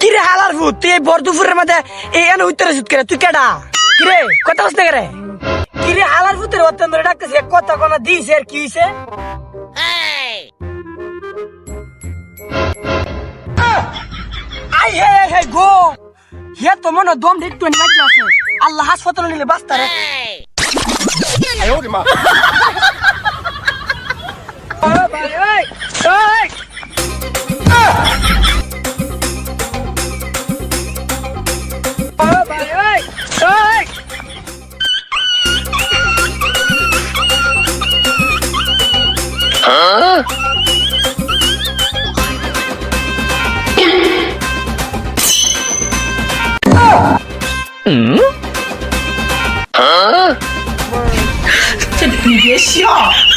কিরে হালার ভূত তুই বর দুপুরের মধ্যে এই এনে উত্তরে সুত করে তুই কেডা কিরে কথা বলতে করে কিরে হালার ভূতের অত্যন্ত ডাকতেছে কথা কোনা দিছে আর কি হইছে আই হে গো হে তো মনে দম একটু লাগছে আছে আল্লাহ হাসপাতালে নিলে বাঁচতা রে আয় ওরে মা ভাই এই এই这你别笑。